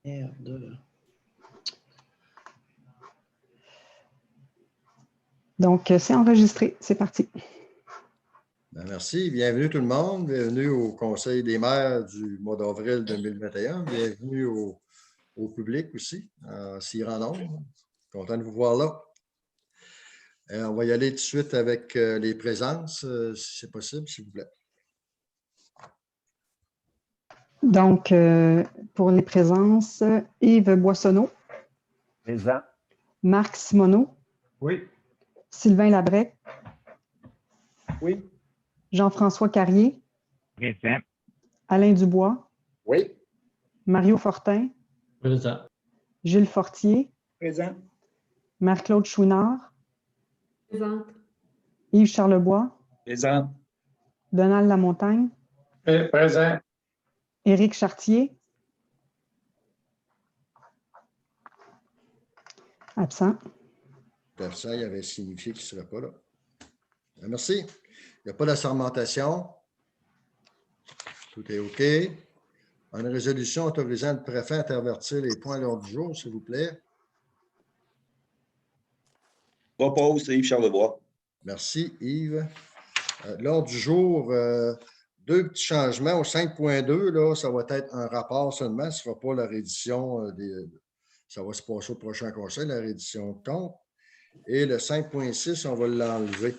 Merde. Donc, c'est enregistré. C'est parti. Ben, merci. Bienvenue tout le monde. Bienvenue au Conseil des maires du mois d'avril 2021. Bienvenue au public aussi, s'il y en a nombre. Content de vous voir là. On va y aller tout de suite avec les présences, si c'est possible, s'il vous plaît. Donc, pour les présences, Yves Boissonneau. Présent. Marc Simoneau. Oui. Sylvain Labrec. Oui. Jean-François Carrier. Présent. Alain Dubois. Oui. Mario Fortin. Présent. Gilles Fortier. Présent. Marc-Claude Chouinard. Présente. Yves Charlebois. Présent. Donald Lamontagne. Présent. Éric Chartier. Absent. Absent, il avait signifié qu'il ne serait pas là. Merci. Il n'y a pas d'assermentation. Tout est OK. Une résolution autorisant le préfet à intervertir les points à l'ordre du jour, s'il vous plaît. Propose, Yves Charlebois. Merci, Yves. L'ordre du jour, deux petits changements. Au 5.2, là, ça va être un rapport seulement. Ce ne sera pas la réédition ça va se passer au prochain conseil, la réédition de compte. Et le 5.6, on va l'enlever.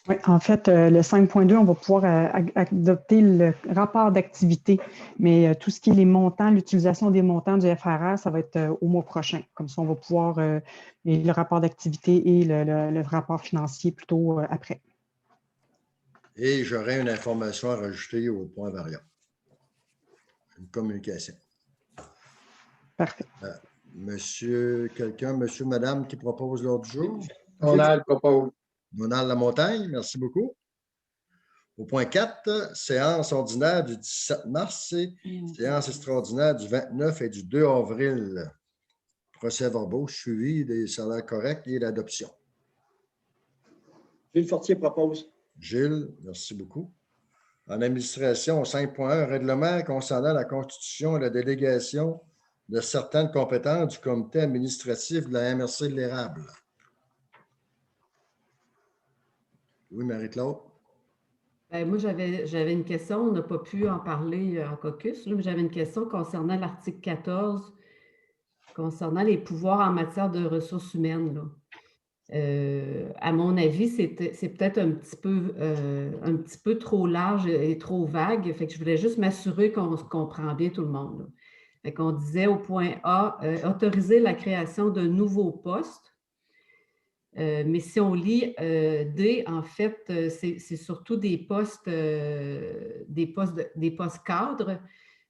Oui, en fait, le 5.2, on va pouvoir adopter le rapport d'activité, mais tout ce qui est les montants, l'utilisation des montants du FRR, ça va être au mois prochain. Comme ça, on va pouvoir, le rapport d'activité et le rapport financier plutôt après. Et j'aurai une information à rajouter au point variable. Une communication. Parfait. Monsieur, madame qui propose l'ordre du jour? Donald propose. Donald Lamontagne, merci beaucoup. Au point 4, séance ordinaire du 17 mars et séance extraordinaire du 29 et du 2 avril. Procès-verbaux suivi des salaires corrects et l'adoption. Gilles Fortier propose. Gilles, merci beaucoup. En administration, 5.1, règlement concernant la constitution et la délégation de certaines compétences du comité administratif de la MRC de l'Érable. Oui, Marie-Claude. Ben, moi, j'avais une question. On n'a pas pu en parler en caucus, là, mais j'avais une question concernant l'article 14, concernant les pouvoirs en matière de ressources humaines, là. À mon avis, c'est peut-être un petit peu trop large et trop vague. Fait que je voulais juste m'assurer qu'on comprend bien tout le monde, là. Fait qu'on disait au point A, autoriser la création de nouveaux postes. Mais si on lit D, en fait, c'est surtout des postes cadres.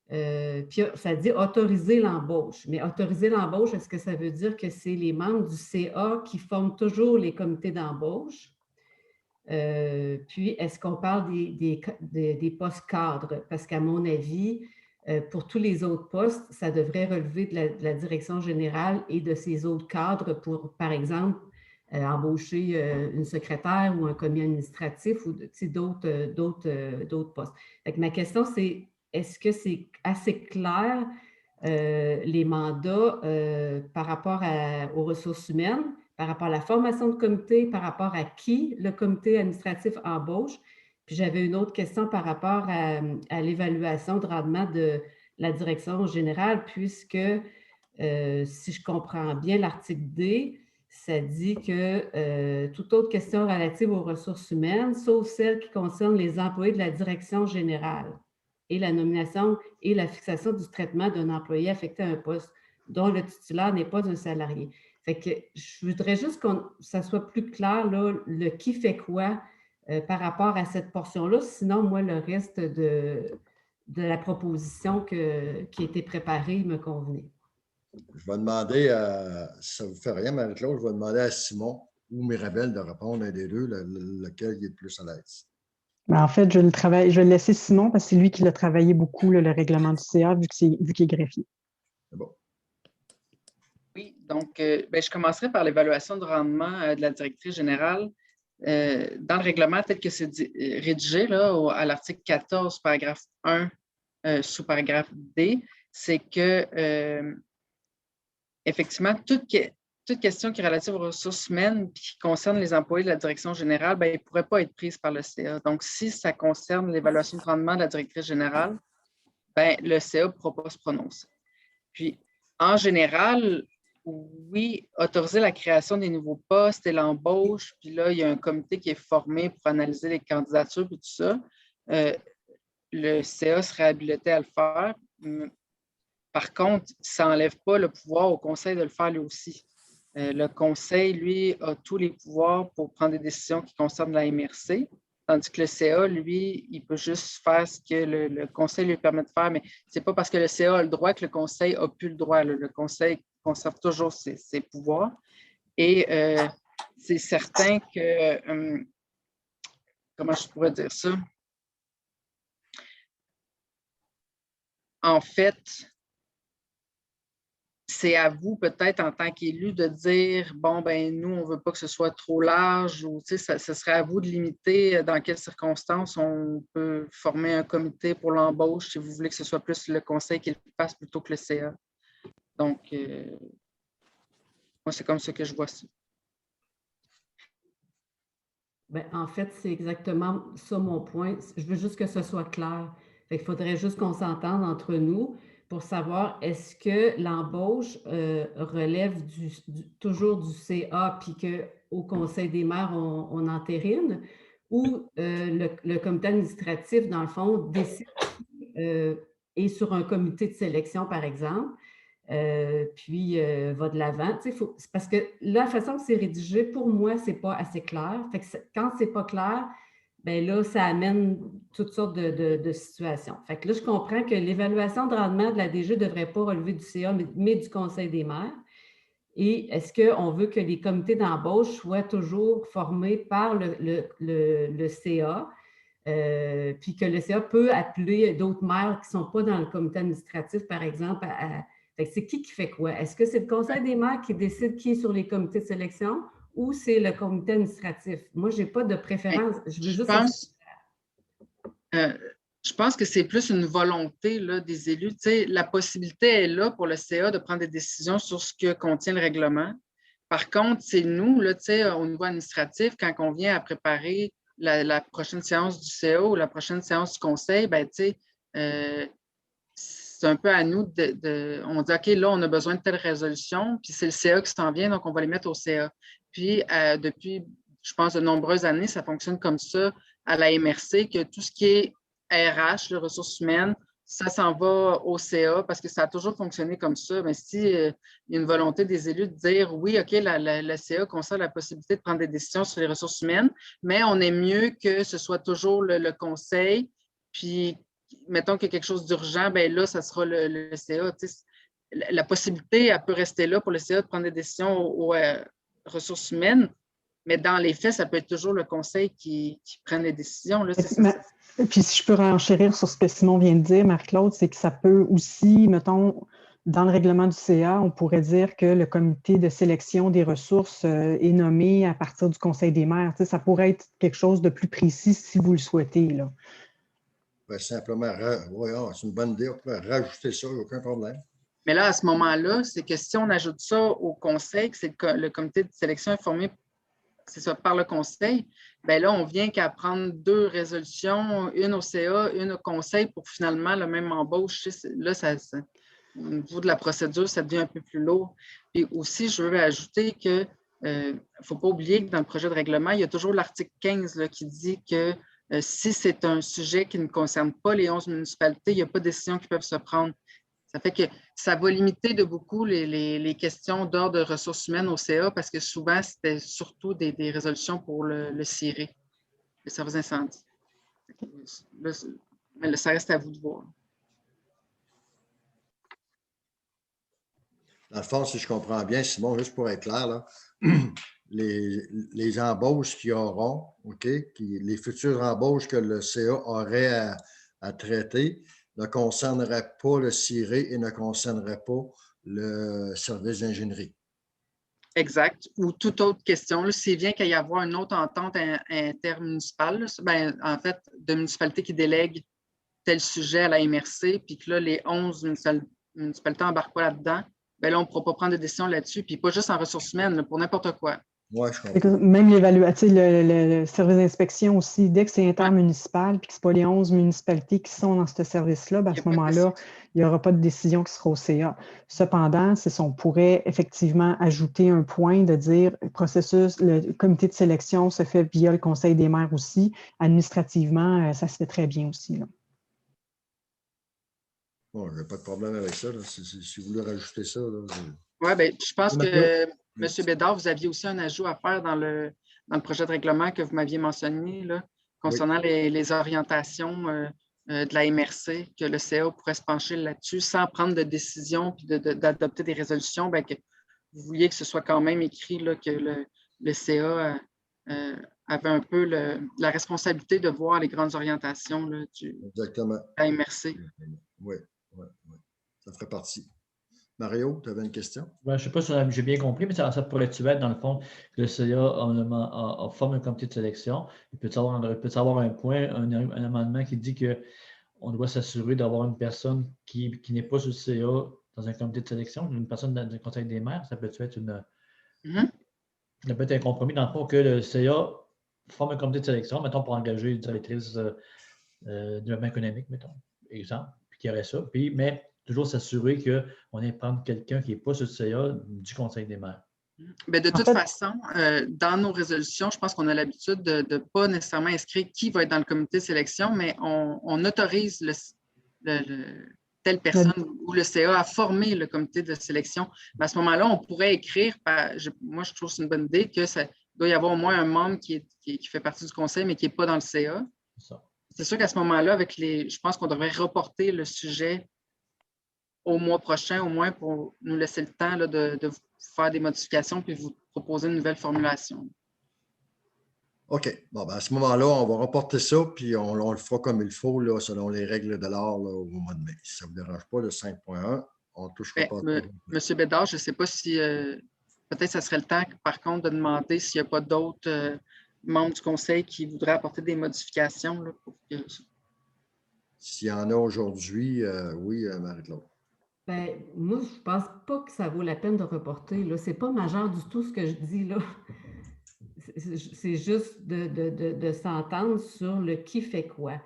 Puis ça dit autoriser l'embauche. Mais autoriser l'embauche, est-ce que ça veut dire que c'est les membres du CA qui forment toujours les comités d'embauche? Puis, est-ce qu'on parle des postes cadres? Parce qu'à mon avis, pour tous les autres postes, ça devrait relever de la direction générale et de ces autres cadres pour, par exemple, embaucher une secrétaire ou un commis administratif ou d'autres postes. Fait que ma question, c'est est-ce que c'est assez clair les mandats par rapport aux ressources humaines, par rapport à la formation de comité, par rapport à qui le comité administratif embauche? Puis j'avais une autre question par rapport à l'évaluation de rendement de la direction générale, puisque si je comprends bien l'article D, ça dit que toute autre question relative aux ressources humaines, sauf celle qui concerne les employés de la direction générale et la nomination et la fixation du traitement d'un employé affecté à un poste dont le titulaire n'est pas un salarié. Fait que je voudrais juste que ça soit plus clair, là, le qui fait quoi par rapport à cette portion-là. Sinon, moi, le reste de la proposition qui a été préparée me convenait. Je vais demander si ça ne vous fait rien, Marie-Claude, je vais demander à Simon ou Mirabel de répondre à un des deux, lequel il est le plus à l'aise. En fait, je vais le laisser Simon parce que c'est lui qui l'a travaillé beaucoup, le règlement du CA, vu qu'il est greffier. C'est bon. Oui, donc je commencerai par l'évaluation de rendement de la directrice générale. Dans le règlement tel que c'est rédigé là, à l'article 14, paragraphe 1 sous paragraphe D, c'est que, effectivement, toute question qui est relative aux ressources humaines et qui concerne les employés de la direction générale, ben, elle ne pourrait pas être prise par le CA. Donc, si ça concerne l'évaluation de rendement de la directrice générale, ben, le CA ne pourra pas se prononcer. Puis, en général, oui, autoriser la création des nouveaux postes et l'embauche, puis là, il y a un comité qui est formé pour analyser les candidatures et tout ça. Le CA serait habilité à le faire. Par contre, ça n'enlève pas le pouvoir au conseil de le faire lui aussi. Le conseil, lui, a tous les pouvoirs pour prendre des décisions qui concernent la MRC, tandis que le CA, lui, il peut juste faire ce que le conseil lui permet de faire, mais ce n'est pas parce que le CA a le droit que le conseil n'a plus le droit. Le conseil conserve toujours ses pouvoirs. Et c'est certain que, comment je pourrais dire ça? En fait, c'est à vous, peut-être, en tant qu'élu, de dire, bon, ben nous, on ne veut pas que ce soit trop large, ou ce serait à vous de limiter dans quelles circonstances on peut former un comité pour l'embauche si vous voulez que ce soit plus le conseil qui le fasse plutôt que le CA. Donc, moi, c'est comme ça que je vois ça. Bien, en fait, c'est exactement ça mon point. Je veux juste que ce soit clair. Il faudrait juste qu'on s'entende entre nous pour savoir est-ce que l'embauche relève toujours du CA puis qu'au Conseil des maires, on entérine, ou le comité administratif, dans le fond, décide et sur un comité de sélection, par exemple, puis va de l'avant. C'est parce que la façon que c'est rédigé, pour moi, ce n'est pas assez clair. Fait que quand ce n'est pas clair, bien là, ça amène toutes sortes de situations. Fait que là, je comprends que l'évaluation de rendement de la DG ne devrait pas relever du CA, mais du Conseil des maires. Et est-ce qu'on veut que les comités d'embauche soient toujours formés par le CA, puis que le CA peut appeler d'autres maires qui ne sont pas dans le comité administratif, par exemple, c'est qui fait quoi? Est-ce que c'est le Conseil des maires qui décide qui est sur les comités de sélection ou c'est le comité administratif? Moi, je n'ai pas de préférence. Je veux juste... Je pense que c'est plus une volonté là, des élus. La possibilité est là pour le CA de prendre des décisions sur ce que contient le règlement. Par contre, c'est nous, là, au niveau administratif, quand on vient à préparer la prochaine séance du CA ou la prochaine séance du conseil, ben, c'est un peu à nous on dit, OK, là, on a besoin de telle résolution, puis c'est le CA qui s'en vient, donc on va les mettre au CA. Puis, depuis, je pense, de nombreuses années, ça fonctionne comme ça à la MRC, que tout ce qui est RH, les ressources humaines, ça s'en va au CA parce que ça a toujours fonctionné comme ça. Mais si il y a une volonté des élus de dire, oui, OK, la CA conserve la possibilité de prendre des décisions sur les ressources humaines, mais on est mieux que ce soit toujours le conseil, puis mettons qu'il y a quelque chose d'urgent, bien là, ça sera le CA. La possibilité, elle peut rester là pour le CA de prendre des décisions aux ressources humaines, mais dans les faits, ça peut être toujours le conseil qui prenne les décisions. Là, Puis si je peux renchérir sur ce que Simon vient de dire, Marc-Claude, c'est que ça peut aussi, mettons, dans le règlement du CA, on pourrait dire que le comité de sélection des ressources est nommé à partir du Conseil des maires. Ça pourrait être quelque chose de plus précis si vous le souhaitez, là. Ben, simplement, c'est une bonne idée, on peut rajouter ça, aucun problème. Mais là, à ce moment-là, c'est que si on ajoute ça au conseil, que c'est le comité de sélection est formé par le conseil, bien là, on vient qu'à prendre 2 résolutions, une au CA, une au conseil pour finalement le même embauche. Là, au niveau de la procédure, ça devient un peu plus lourd. Et aussi, je veux ajouter que ne faut pas oublier que dans le projet de règlement, il y a toujours l'article 15 là, qui dit que si c'est un sujet qui ne concerne pas les 11 municipalités, il n'y a pas de décisions qui peuvent se prendre. Ça fait que ça va limiter de beaucoup les questions d'ordre de ressources humaines au CA parce que souvent, c'était surtout des résolutions pour le CIRE, le service d'incendie. Mais ça reste à vous de voir. Dans le fond, si je comprends bien, Simon, juste pour être clair, là, les embauches qu'ils auront, OK, les futures embauches que le CA aurait à traiter ne concerneraient pas le CIRE et ne concerneraient pas le service d'ingénierie. Exact. Ou toute autre question. S'il vient qu'il y avoir une autre entente intermunicipale, ben, en fait, de municipalités qui délèguent tel sujet à la MRC, puis que là, les 11 municipalités n'embarquent pas là-dedans, bien là, on ne pourra pas prendre de décision là-dessus, puis pas juste en ressources humaines, là, pour n'importe quoi. Oui, je Fait que comprends. même l'évaluation, le service d'inspection aussi, dès que c'est intermunicipal puis que ce n'est pas les 11 municipalités qui sont dans ce service-là, ben, à Il y ce a pas de moment-là, il n'y aura pas de décision qui sera au CA. Cependant, on pourrait effectivement ajouter un point de dire le comité de sélection se fait via le Conseil des maires aussi. Administrativement, ça se fait très bien aussi, là. Bon, je n'ai pas de problème avec ça. Là. Si vous voulez rajouter ça, là, Oui, bien, je pense Mario? que, M. Bédard, vous aviez aussi un ajout à faire dans le projet de règlement que vous m'aviez mentionné, là, concernant les orientations de la MRC, que le CA pourrait se pencher là-dessus sans prendre de décision puis d'adopter des résolutions, bien, que vous vouliez que ce soit quand même écrit là, que le CA avait un peu la responsabilité de voir les grandes orientations là, Exactement. de la MRC. Oui, oui, oui. Ça ferait partie. Mario, tu avais une question? Ben, je ne sais pas si j'ai bien compris, mais ça pourrait-tu être, dans le fond, que le CA forme un comité de sélection. Il peut y avoir un point, un amendement qui dit qu'on doit s'assurer d'avoir une personne qui n'est pas sur le CA dans un comité de sélection, une personne dans le Conseil des maires. Ça peut être ça peut être un compromis, dans le fond, que le CA forme un comité de sélection, mettons, pour engager une directrice de développement économique, mettons, exemple, puis qu'il y aurait ça. Mais toujours s'assurer qu'on ait prendre quelqu'un qui n'est pas sur le CA du Conseil des maires. Bien, de toute façon, dans nos résolutions, je pense qu'on a l'habitude de ne pas nécessairement inscrire qui va être dans le comité de sélection, mais on autorise telle personne ou le CA à former le comité de sélection. Mais à ce moment-là, on pourrait écrire, moi je trouve que c'est une bonne idée, que ça doit y avoir au moins un membre qui fait partie du conseil, mais qui n'est pas dans le CA. C'est sûr qu'à ce moment-là, je pense qu'on devrait reporter le sujet au mois prochain, au moins pour nous laisser le temps là, de faire des modifications puis vous proposer une nouvelle formulation. OK. Bon, ben à ce moment-là, on va reporter ça, puis on le fera comme il faut, là, selon les règles de l'art au mois de mai. Si ça ne vous dérange pas, le 5.1, on ne touchera pas. Monsieur Bédard, je ne sais pas si peut-être ça serait le temps, par contre, de demander s'il n'y a pas d'autres membres du conseil qui voudraient apporter des modifications. Là, pour que... S'il y en a aujourd'hui, oui, Marie-Claude. Ben, moi, je ne pense pas que ça vaut la peine de reporter. Ce n'est pas majeur du tout ce que je dis là. C'est juste de s'entendre sur le qui fait quoi.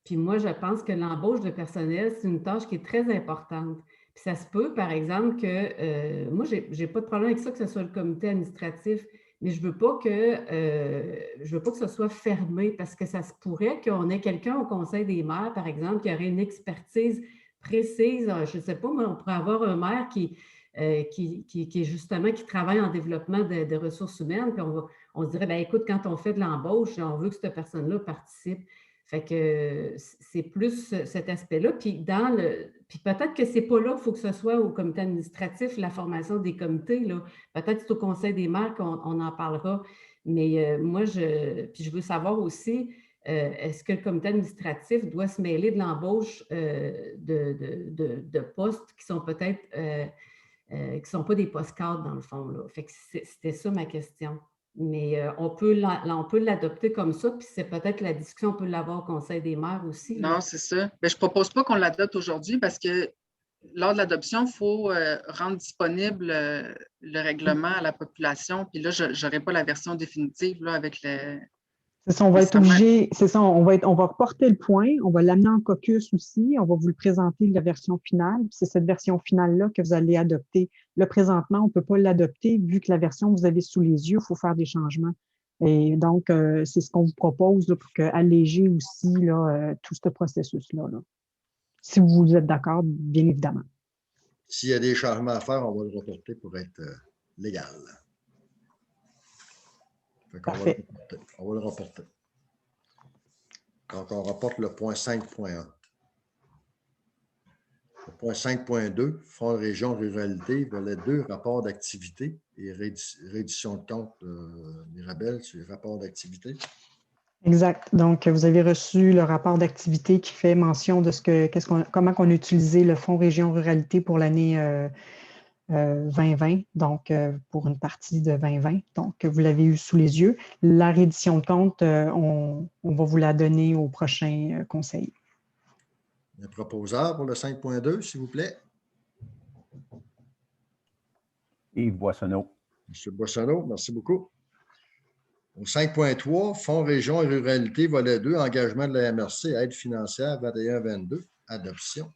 Puis moi, je pense que l'embauche de personnel, c'est une tâche qui est très importante. Puis ça se peut, par exemple, que moi, je n'ai pas de problème avec ça, que ce soit le comité administratif, mais je ne veux pas que ce soit fermé parce que ça se pourrait qu'on ait quelqu'un au Conseil des maires, par exemple, qui aurait une expertise précise. Je ne sais pas, mais on pourrait avoir un maire qui est justement, qui travaille en développement de ressources humaines, puis on se dirait, bien, écoute, quand on fait de l'embauche, on veut que cette personne-là participe. Fait que c'est plus cet aspect-là. Puis peut-être que c'est pas là qu'il faut que ce soit au comité administratif, la formation des comités, là. Peut-être que c'est au Conseil des maires qu'on en parlera. Mais moi, puis je veux savoir aussi, est-ce que le comité administratif doit se mêler de l'embauche de postes qui sont peut-être qui ne sont pas des postes cadres dans le fond, là. Fait que c'était ça ma question. Mais on peut l'adopter comme ça, puis c'est peut-être la discussion, on peut l'avoir au Conseil des maires aussi. Non, c'est ça. Bien, je ne propose pas qu'on l'adopte aujourd'hui parce que lors de l'adoption, il faut rendre disponible le règlement à la population. Puis là, je n'aurai pas la version définitive là, avec le. C'est ça, on va être obligé, c'est ça, on va reporter le point, on va l'amener en caucus aussi, on va vous le présenter la version finale, puis c'est cette version finale-là que vous allez adopter. Là, présentement, on ne peut pas l'adopter vu que la version que vous avez sous les yeux, il faut faire des changements. Et donc, c'est ce qu'on vous propose là, pour alléger aussi là, tout ce processus-là. Là. Si vous êtes d'accord, bien évidemment. S'il y a des changements à faire, on va le reporter pour être légal. Parfait. On va le reporter. Donc, on reporte le point 5.1. Le point 5.2, Fonds de région ruralité, volet 2, rapport d'activité et réédition de compte. Mirabel, c'est le rapport d'activité. Exact. Donc, vous avez reçu le rapport d'activité qui fait mention de comment on a utilisé le Fonds région ruralité pour l'année 2020, donc pour une partie de 2020. Donc, vous l'avez eu sous les yeux. La réédition de compte, on va vous la donner au prochain conseil. Un proposeur pour le 5.2, s'il vous plaît. Yves Boissonneau. M. Boissonneau, merci beaucoup. Au 5.3, Fonds Région et Ruralité, volet 2, engagement de la MRC, aide financière 21-22, adoption.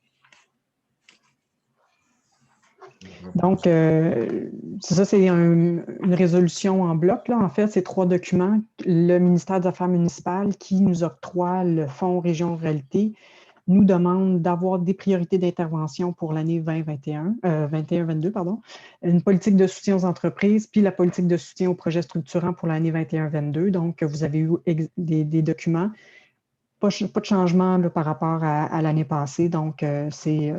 Donc, c'est ça, c'est une résolution en bloc. Là. En fait, c'est 3 documents. Le ministère des Affaires municipales qui nous octroie le Fonds Région Ruralité nous demande d'avoir des priorités d'intervention pour l'année 21-22, pardon, une politique de soutien aux entreprises, puis la politique de soutien aux projets structurants pour l'année 21-22. Donc, vous avez eu des documents. Pas de changement là, par rapport à l'année passée. Donc, c'est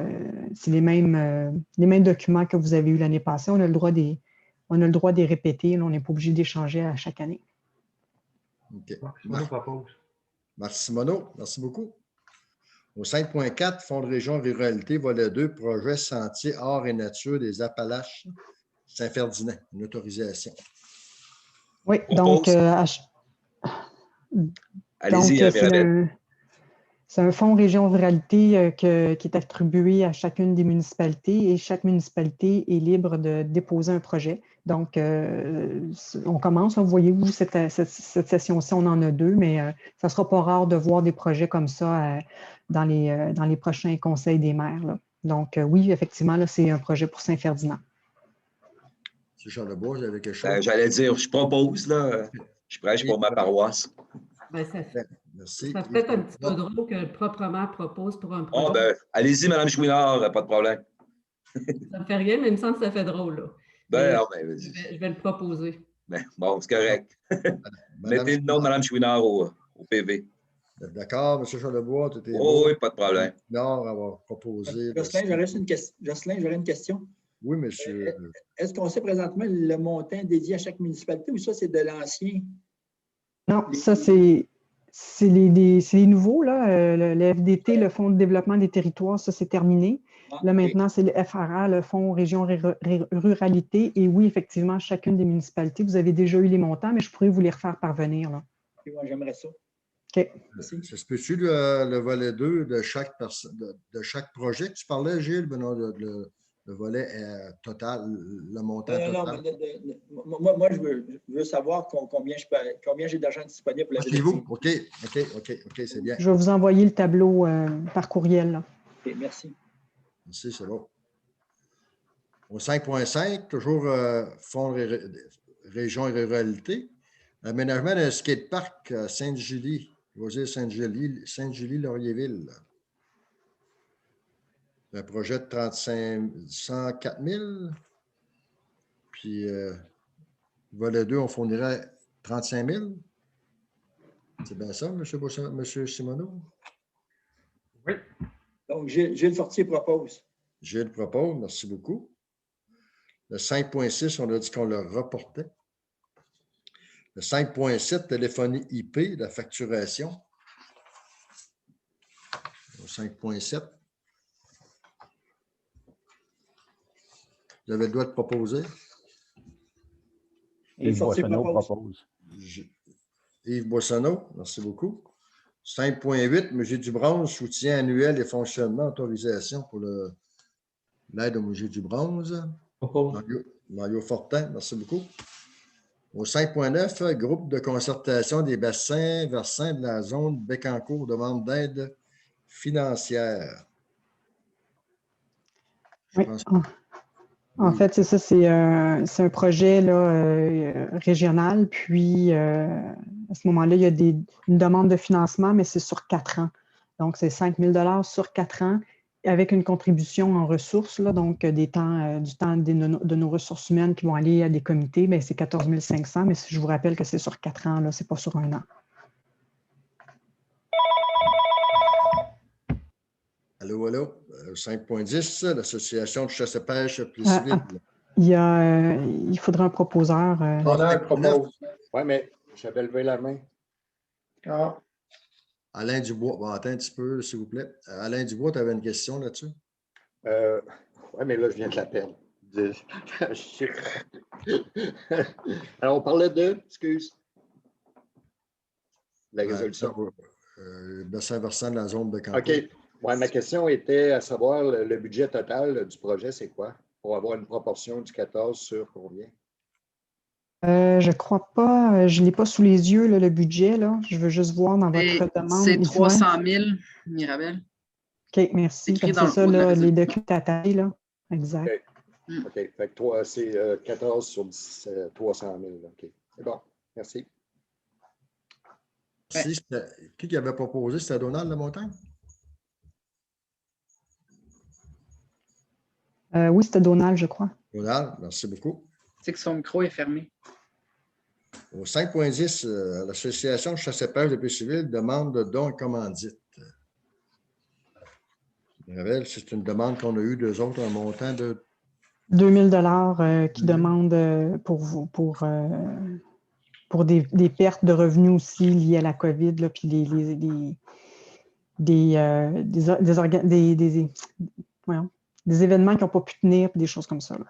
les mêmes documents que vous avez eu l'année passée. On a le droit de les répéter. Là, on n'est pas obligé d'échanger à chaque année. OK. Marc Simoneau, merci beaucoup. Au 5.4, Fonds de région ruralité, volet 2, projet sentier art et nature des Appalaches Saint-Ferdinand, une autorisation. Oui, donc, Allez-y, Mirabelle. c'est un fonds région ruralité qui est attribué à chacune des municipalités et chaque municipalité est libre de déposer un projet. Donc, on commence, vous voyez, vous, cette session-ci, on en a 2, mais ça ne sera pas rare de voir des projets comme ça dans les prochains conseils des maires. Là. Donc, oui, effectivement, là, c'est un projet pour Saint-Ferdinand. M. Charlebois, vous avez quelque chose? J'allais dire, je propose, là. Je prêche pour ma paroisse. Ben, ça Merci. ça peut être un petit peu drôle que le proprement propose pour un projet. Oh, ben, allez-y, Mme Chouinard, pas de problème. Ça ne fait rien, mais il me semble que ça fait drôle. Là. Ben, non, ben, je vais le proposer. Ben, bon, c'est correct. Mettez le nom de Mme Chouinard au PV. D'accord, M. Charlebois, tout est Oh, oui, pas de problème. Non, avoir proposé. Jocelyn, j'aurais une question. Oui, monsieur. Est-ce qu'on sait présentement le montant dédié à chaque municipalité ou ça, c'est de l'ancien? Non, ça, c'est les nouveaux. Là. Le FDT, le Fonds de développement des territoires, ça, c'est terminé. Là, maintenant, c'est le FRA, le Fonds Région Ruralité. Et oui, effectivement, chacune des municipalités, vous avez déjà eu les montants, mais je pourrais vous les refaire parvenir. Là. Et moi, j'aimerais ça. OK. Ça se peut-tu le volet 2 de chaque projet que tu parlais, Gilles? Le volet total, le montant total? Moi, je veux savoir combien j'ai d'argent disponible pour la vous? OK, c'est bien. Je vais vous envoyer le tableau par courriel. Là. OK, merci. Merci, c'est bon. Au 5.5, toujours Fonds Région et Ruralité. Aménagement d'un skatepark à Sainte-Julie, loisir Sainte-Julie-Laurierville. Un projet de 104 000. Puis, volet 2, on fournirait 35 000. C'est bien ça, M. Simoneau? Oui. Donc, Gilles Fortier propose. Gilles propose, merci beaucoup. Le 5.6, on a dit qu'on le reportait. Le 5.7, téléphonie IP, la facturation. Au 5.7. Vous avez le droit de proposer. Yves Boissonneau propose. Yves Boissonneau, merci beaucoup. 5.8, Musée du Bronze, soutien annuel et fonctionnement, autorisation pour l'aide au Musée du Bronze. Mario Fortin, merci beaucoup. Au 5.9, groupe de concertation des bassins versants de la zone Bécancour, demande d'aide financière. Oui. En fait, c'est ça, c'est un projet là, régional. Puis, à ce moment-là, il y a une demande de financement, mais c'est sur 4 ans. Donc, c'est 5 000 sur 4 ans avec une contribution en ressources, là, donc du temps de nos ressources humaines qui vont aller à des comités. Bien, c'est 14 500, mais je vous rappelle que c'est sur 4 ans, ce n'est pas sur 1 an. Allô, allô. 5.10, l'Association de chasse et pêche plus civile. Il faudra un proposeur. On a un propose. Oui, mais j'avais levé la main. Ah. Alain Dubois, bon, attends un petit peu, s'il vous plaît. Alain Dubois, tu avais une question là-dessus? Oui, mais là, je viens de la perdre. Alors, on parlait de, excuse, la résolution. Bassin versant de la zone de campagne. OK. Ouais, ma question était à savoir le budget total du projet, c'est quoi? Pour avoir une proportion du 14 sur combien? Je ne crois pas, je ne l'ai pas sous les yeux, là, le budget. Là. Je veux juste voir dans votre demande. C'est 300 000, Mirabel. OK, merci. Écrit C'est ça, le là, résultat. les documents à taille, là. Exact. OK. Fait que toi, c'est 14 sur 10, 300 000. OK. C'est bon. Merci. Merci. Qui avait proposé? C'était Donald de Montagne? Oui, c'était Donald, je crois. Donald, merci beaucoup. C'est que son micro est fermé. Au 5.10, l'Association Chasse-Pêche de Paix civile demande de dons et commandites. Mirabel, c'est une demande qu'on a eue d'eux autres, un montant de 2 000 qui demandent pour des pertes de revenus aussi liées à la COVID, là, puis des événements qui n'ont pas pu tenir, puis des choses comme ça. Là.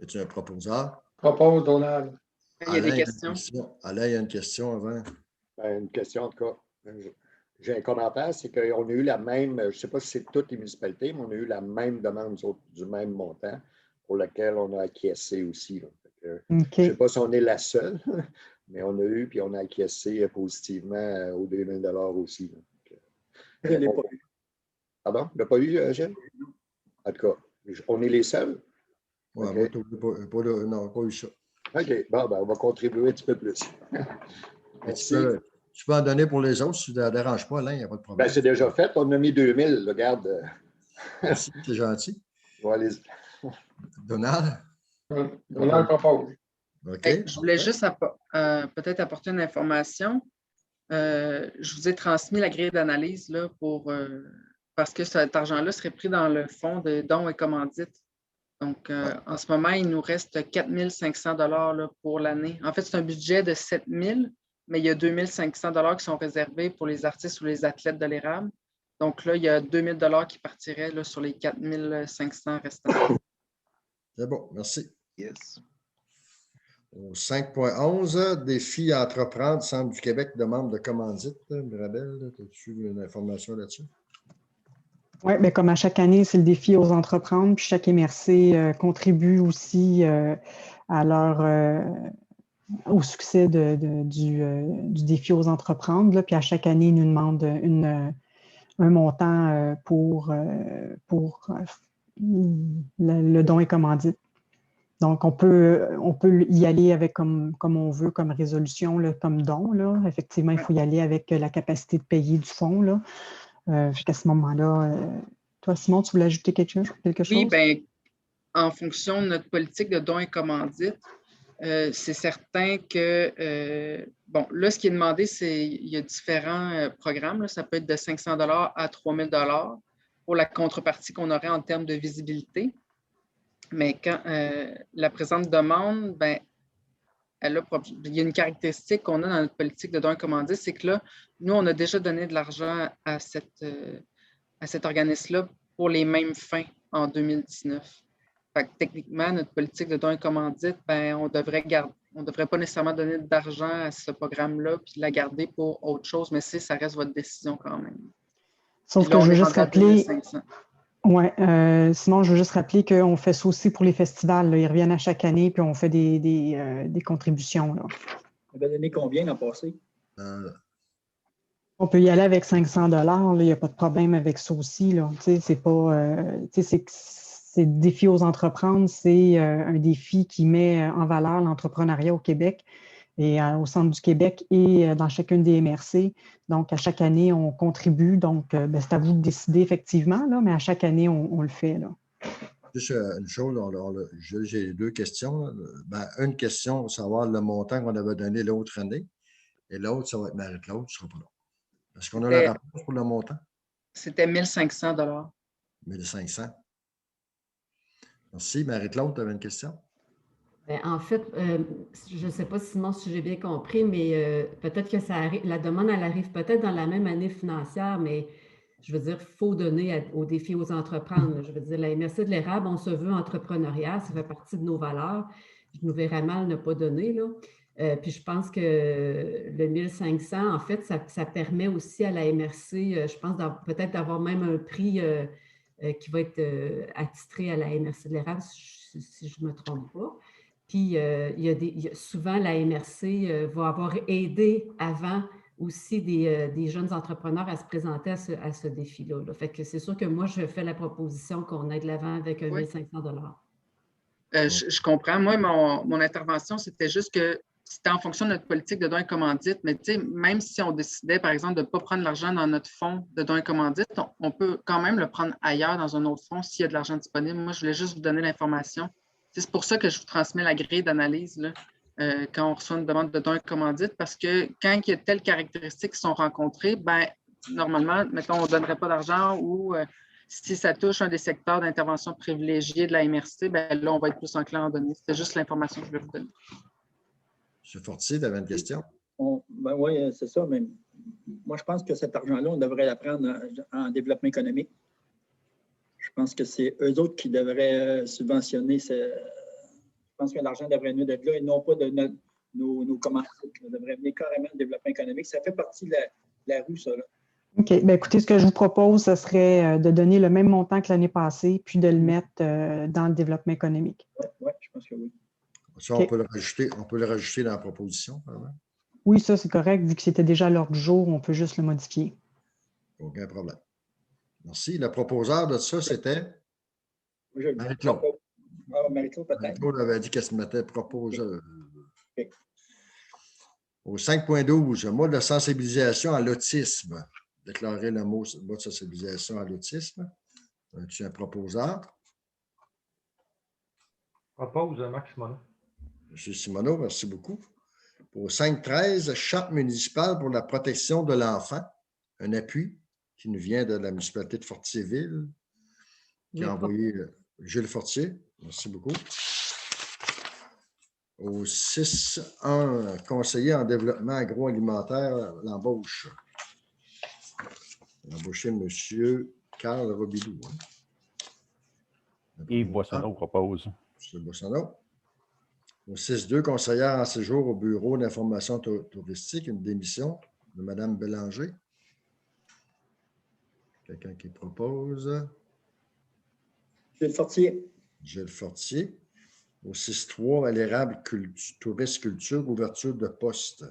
Es-tu un proposeur? Propose, Donald. Il y a des questions. Alain, il y a une question avant. Ben, une question, en tout cas. J'ai un commentaire, c'est qu'on a eu la même, je ne sais pas si c'est toutes les municipalités, mais on a eu la même demande du même montant pour laquelle on a acquiescé aussi. Je ne sais pas si on est la seule, mais on a eu, puis on a acquiescé positivement aux 2 000 $ aussi. Je ne l'ai pas eu. Pardon? Tu n'as pas eu, Gilles? En tout cas, on est les seuls? Ouais, Okay. moi, non, pas eu ça. OK. Bon, ben, on va contribuer un petit peu plus. Tu peux en donner pour les autres si ça ne dérange pas, Alain, il n'y a pas de problème. Ben, c'est déjà fait. On a mis 2 000, regarde. Merci, c'est gentil. Voilà. Donald? Donald propose. OK. Je voulais juste peut-être apporter une information. Je vous ai transmis la grille d'analyse là, parce que cet argent-là serait pris dans le fonds de dons et commandites. Donc, en ce moment, il nous reste 4 500 $ pour l'année. En fait, c'est un budget de 7 000, mais il y a 2 500 $ qui sont réservés pour les artistes ou les athlètes de l'érable. Donc là, il y a 2 000 $ qui partiraient là, sur les 4 500 restants. C'est bon, merci. Yes. Au 5.11, défi à entreprendre, Centre du Québec demande de commandite. Mirabel, as-tu une information là-dessus? Oui, bien, comme à chaque année, c'est le défi aux entreprendre. Puis chaque MRC contribue aussi au succès du défi aux entreprendre. Là. Puis à chaque année, ils nous demandent un montant pour le don et commandite. Donc, on peut y aller avec comme on veut, comme résolution, là, comme don. Là. Effectivement, il faut y aller avec la capacité de payer du fonds. Là. Jusqu'à ce moment-là, toi, Simon, tu voulais ajouter quelque chose? Oui, bien, en fonction de notre politique de dons et commandites, c'est certain que, bon, là, ce qui est demandé, il y a différents programmes. Là, ça peut être de 500 $ à 3 000 $ pour la contrepartie qu'on aurait en termes de visibilité. Mais quand la présente demande, ben, il y a une caractéristique qu'on a dans notre politique de dons et commandites, c'est que là, nous, on a déjà donné de l'argent à cet organisme-là pour les mêmes fins en 2019. Fait que, techniquement, notre politique de dons et commandites, ben, on ne devrait pas nécessairement donner d'argent à ce programme-là puis la garder pour autre chose, mais ça reste votre décision quand même. Sauf que je veux juste rappeler... Oui, sinon, je veux juste rappeler qu'on fait ça aussi pour les festivals. Là. Ils reviennent à chaque année, puis on fait des contributions. Là. On avait donné combien l'an passé? On peut y aller avec 500 $. Il n'y a pas de problème avec ça aussi. Là. C'est pas... c'est le défi aux entreprendre. C'est un défi qui met en valeur l'entrepreneuriat au Québec et au Centre du Québec et dans chacune des MRC. Donc, à chaque année, on contribue. Donc, c'est à vous de décider effectivement, là, mais à chaque année, on le fait. Là. Juste une chose, j'ai 2 questions. Ben, une question, savoir le montant qu'on avait donné l'autre année. Et l'autre, ça va être Marie-Claude, tu ne seras pas là. Est-ce qu'on a la réponse pour le montant? C'était 1 500 $. 1 500. Merci. Marie-Claude, tu avais une question? Bien, en fait, je ne sais pas, Simon, si j'ai bien compris, mais peut-être que ça arrive, la demande, elle arrive peut-être dans la même année financière, mais je veux dire, il faut donner au défi aux entreprendre. Je veux dire, la MRC de l'érable, on se veut entrepreneurial, ça fait partie de nos valeurs. Je nous verrais mal ne pas donner, là. Puis je pense que le 1500, en fait, ça permet aussi à la MRC, je pense, peut-être d'avoir même un prix qui va être attitré à la MRC de l'érable, si je ne me trompe pas. Puis souvent, la MRC va avoir aidé avant aussi des jeunes entrepreneurs à se présenter à ce défi-là. Là. Fait que c'est sûr que moi, je fais la proposition qu'on aille de l'avant avec un 1500 $. Je comprends. Moi, mon intervention, c'était juste que c'était en fonction de notre politique de dons et commandites. Mais même si on décidait, par exemple, de ne pas prendre l'argent dans notre fonds de dons et commandites, on peut quand même le prendre ailleurs dans un autre fonds s'il y a de l'argent disponible. Moi, je voulais juste vous donner l'information. C'est pour ça que je vous transmets la grille d'analyse quand on reçoit une demande de dons et commandites, parce que quand il y a telles caractéristiques qui sont rencontrées, ben, normalement, mettons, on ne donnerait pas d'argent ou si ça touche un des secteurs d'intervention privilégiés de la MRC, ben, là, on va être plus enclin à en donner. C'était juste l'information que je voulais vous donner. M. Fortier, tu avais une question? Ben oui, c'est ça. Mais moi, je pense que cet argent-là, on devrait la prendre en développement économique. Je pense que c'est eux autres qui devraient subventionner. Je pense que l'argent devrait venir de là et non pas de nos commandites. Ça devrait venir carrément du développement économique. Ça fait partie de la rue, ça. Là. OK. Bien, écoutez, ce que je vous propose, ce serait de donner le même montant que l'année passée, puis de le mettre dans le développement économique. Oui, je pense que oui. Ça, on peut le rajouter dans la proposition, vraiment. Oui, ça, c'est correct. Vu que c'était déjà à l'ordre du jour, on peut juste le modifier. Aucun problème. Merci. Le proposeur de ça, c'était Marie-Claude. Marie-Claude, peut-être. Marie-Claude avait dit qu'elle se mettait proposeur. Okay. Au 5.12, mot de sensibilisation à l'autisme. Déclarer le mot de sensibilisation à l'autisme. As-tu un proposeur? Propose Marc Simoneau. M. Simoneau, merci beaucoup. Au 5.13, charte municipale pour la protection de l'enfant. Un appui qui nous vient de la municipalité de Fortierville, qui a envoyé Gilles Fortier. Merci beaucoup. Au 6.1, conseiller en développement agroalimentaire, l'embauche. Embauché M. Carl Robilou. Yves Boissonneau propose. M. Boissonneau. Au 6.2, conseillère en séjour au bureau d'information touristique, une démission de Mme Bélanger. Quelqu'un qui propose? Gilles Fortier. Gilles Fortier. Au 6.3, à l'érable tourisme culture, ouverture de poste.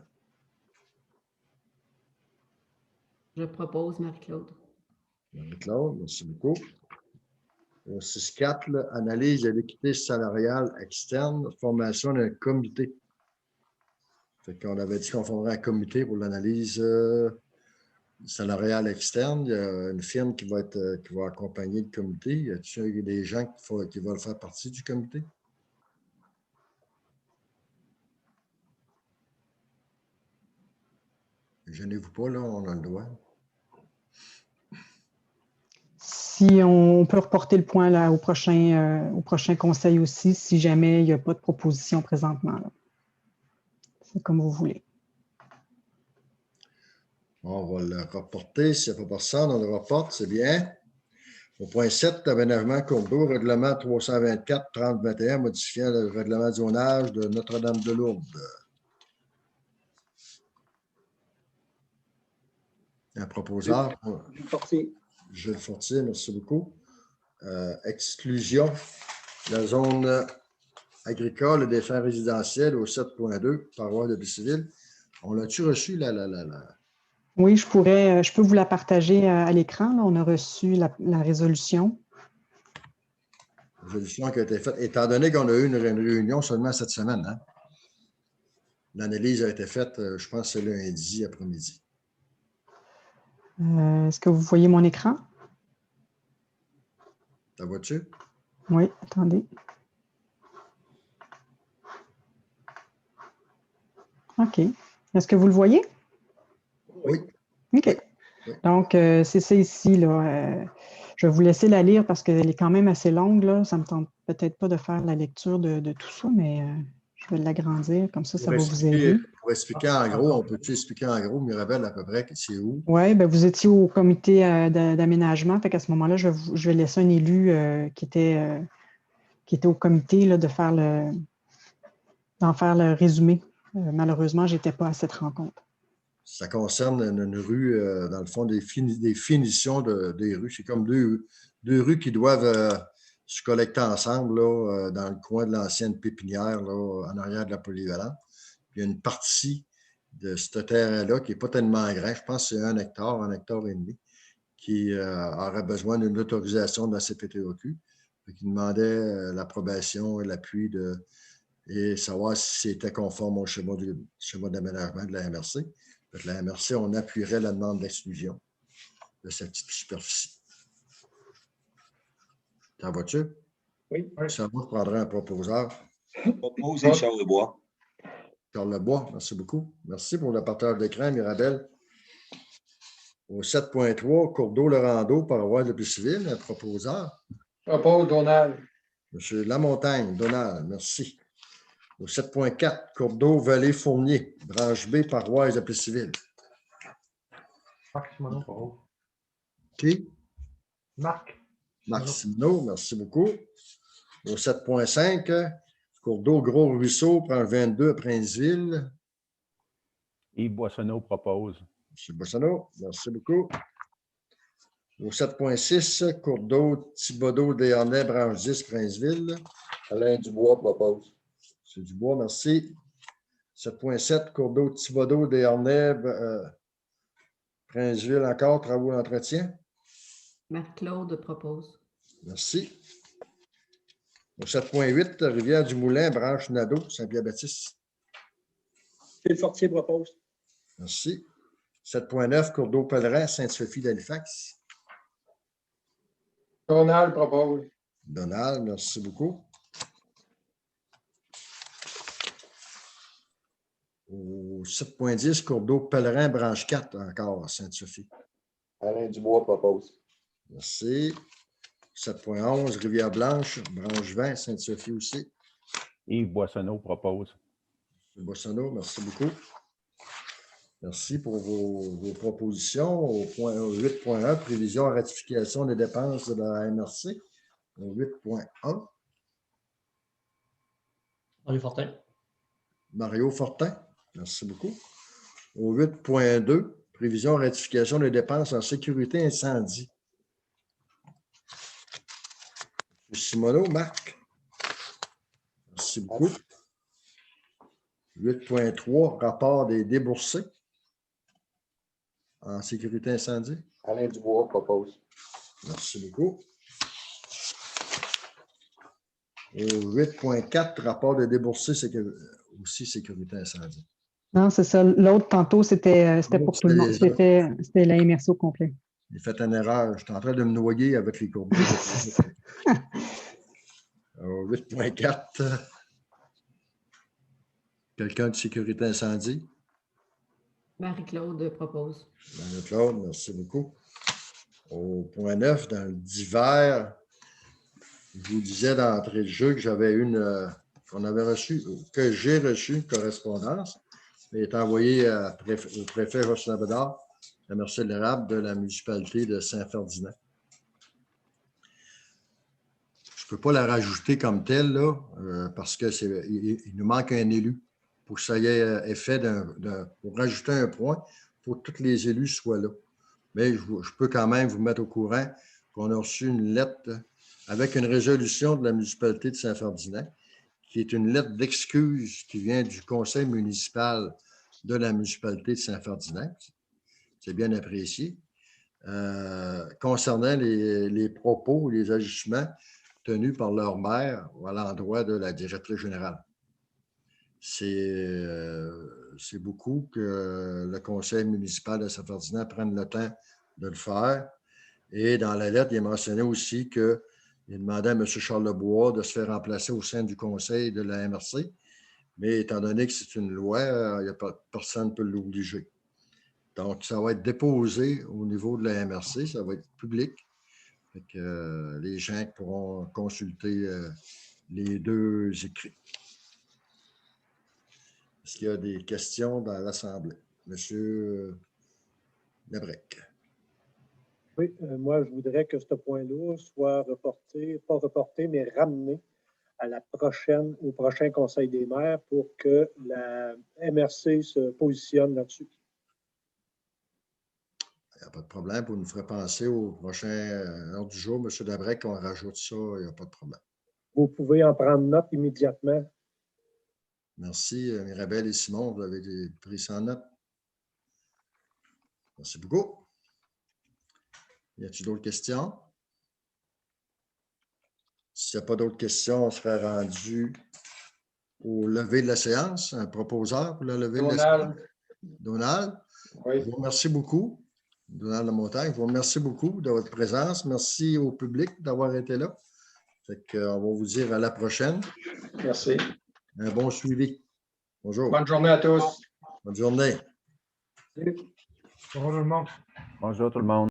Je propose Marie-Claude. Marie-Claude, merci beaucoup. Au 6.4, analyse de l'équité salariale externe, formation d'un comité. Fait qu'on avait dit qu'on formerait un comité pour l'analyse salariale externe. Il y a une firme qui va accompagner le comité. Y a-t-il des gens qui veulent faire partie du comité? Gênez-vous pas, là, on a le droit. Si on peut reporter le point là, au prochain conseil aussi, si jamais il n'y a pas de proposition présentement. C'est comme vous voulez. On va le reporter. S'il n'y a pas personne, on le reporte, c'est bien. Au point 7, aménagement cours d'eau, règlement 324-3021, modifiant le règlement de zonage de Notre-Dame-de-Lourdes. Un proposeur. Gilles Fortier. Gilles Fortier, merci beaucoup. Exclusion de la zone agricole et des fins résidentielles au 7.2, paroisse de Bisseville. On l'a-tu reçu, Oui, je peux vous la partager à l'écran. On a reçu la résolution. Résolution qui a été faite, étant donné qu'on a eu une réunion seulement cette semaine. Hein? L'analyse a été faite, je pense, ce lundi après-midi. Est-ce que vous voyez mon écran? La vois-tu? Oui, attendez. OK. Est-ce que vous le voyez? Oui. OK. Oui. Donc, c'est ça ici. Là. Je vais vous laisser la lire parce qu'elle est quand même assez longue. Là. Ça ne me tente peut-être pas de faire la lecture de tout ça, mais je vais l'agrandir. Comme ça, ça va vous aider. Pour expliquer en gros, on peut-tu expliquer en gros, Mirabel, à peu près, c'est où? Oui, bien, vous étiez au comité d'aménagement. Fait qu'à ce moment-là, je vais laisser un élu qui était au comité là, d'en faire le résumé. Malheureusement, je n'étais pas à cette rencontre. Ça concerne une rue, dans le fond, des finitions des rues. C'est comme deux rues qui doivent se collecter ensemble là, dans le coin de l'ancienne pépinière, là, en arrière de la polyvalente. Il y a une partie de ce terrain-là qui n'est pas tellement grand. Je pense que c'est 1 hectare et demi, qui aurait besoin d'une autorisation de la CPTOQ. Il demandait l'approbation et l'appui et savoir si c'était conforme au schéma d'aménagement de la MRC. Donc, la MRC, on appuierait la demande d'exclusion de cette petite superficie. T'en vas-tu? Oui. Ça va, je prendrai un proposeur. Proposé Charles Lebois. Charles Lebois, merci beaucoup. Merci pour le partage d'écran, Mirabel. Au 7.3, cours d'eau Laurando, paroisse de Plessisville, un proposeur. Propose Donald. Monsieur Lamontagne, Donald, merci. Au 7.4, cours d'eau Vallée Fournier, branche B, paroisse de Plessisville. Marc Simoneau, propose. Qui? Marc. Marc Simoneau, merci beaucoup. Au 7.5, cours d'eau Gros Ruisseau, branche 22 à Princeville. Yves Boissonneau propose. M. Boissonneau, merci beaucoup. Au 7.6, cours d'eau Thibodeau-Desharnais, branche 10, Princeville. Alain Dubois propose. M. Dubois, merci. 7.7, cours d'eau Thibodeau-Desharnais, Princeville encore, travaux d'entretien. Marc-Claude propose. Merci. Au 7.8, Rivière-du-Moulin, branche Nadeau, Saint-Pierre-Baptiste. Phil Fortier propose. Merci. 7.9, cours d'eau Pèlerin, Sainte-Sophie d'Halifax. Donald propose. Donald, merci beaucoup. Au 7.10, cours d'eau Pèlerin, branche 4, encore à Sainte-Sophie. Alain Dubois propose. Merci. 7.11, Rivière-Blanche, branche 20, Sainte-Sophie aussi. Yves Boissonneau propose. M. Boissonneau, merci beaucoup. Merci pour vos propositions. Au 8.1, prévision à ratification des dépenses de la MRC. Au 8.1. Mario Fortin. Mario Fortin, merci beaucoup. Au 8.2, prévision à ratification des dépenses en sécurité incendie. M. Simoneau, Marc. Merci beaucoup. 8.3, rapport des déboursés en sécurité incendie. Alain Dubois propose. Merci beaucoup. Au 8.4, rapport de déboursés aussi sécurité incendie. Non, c'est ça. L'autre, tantôt, c'était pour tout le monde. C'était la MRC au complet. J'ai fait une erreur. J'étais en train de me noyer avec les courbes. Au 8.4, quelqu'un de sécurité incendie? Marie-Claude propose. Marie-Claude, merci beaucoup. Au point 9, dans le divers, je vous disais d'entrée de jeu que j'avais qu'on avait reçu, que j'ai reçu une correspondance, qui est envoyée au préfet Jocelyn Bédard, la MRC de l'érable de la municipalité de Saint-Ferdinand. Je ne peux pas la rajouter comme telle, là, parce qu'il nous manque un élu. Pour que ça ait effet pour rajouter un point, il faut que tous les élus soient là. Mais je peux quand même vous mettre au courant qu'on a reçu une lettre avec une résolution de la municipalité de Saint-Ferdinand, qui est une lettre d'excuse qui vient du conseil municipal de la municipalité de Saint-Ferdinand. C'est bien apprécié. Concernant les propos, les agissements tenus par leur maire à l'endroit de la directrice générale. C'est beaucoup que le conseil municipal de Saint-Ferdinand prenne le temps de le faire. Et dans la lettre, il est mentionné aussi qu'il demandait à M. Charles Lebois de se faire remplacer au sein du conseil de la MRC. Mais étant donné que c'est une loi, personne ne peut l'obliger. Donc, ça va être déposé au niveau de la MRC, ça va être public. Fait que, les gens pourront consulter les deux écrits. Est-ce qu'il y a des questions dans l'Assemblée? Monsieur Labrec. Oui, moi, je voudrais que ce point-là soit reporté, pas reporté, mais ramené au prochain Conseil des maires pour que la MRC se positionne là-dessus. Il n'y a pas de problème. Vous nous ferez penser au prochain ordre du jour. M. Dabrec, on rajoute ça, il n'y a pas de problème. Vous pouvez en prendre note immédiatement. Merci, Mirabelle et Simon, vous avez pris ça en note. Merci beaucoup. Y a-t-il d'autres questions? S'il n'y a pas d'autres questions, on serait rendu au lever de la séance. Un proposeur pour le lever de la séance. Donald. Oui. Je vous remercie beaucoup. Donald Lamontagne, je vous remercie beaucoup de votre présence. Merci au public d'avoir été là. Fait qu'on va vous dire à la prochaine. Merci. Un bon suivi. Bonjour. Bonne journée à tous. Bonne journée. Bonjour tout le monde. Bonjour tout le monde.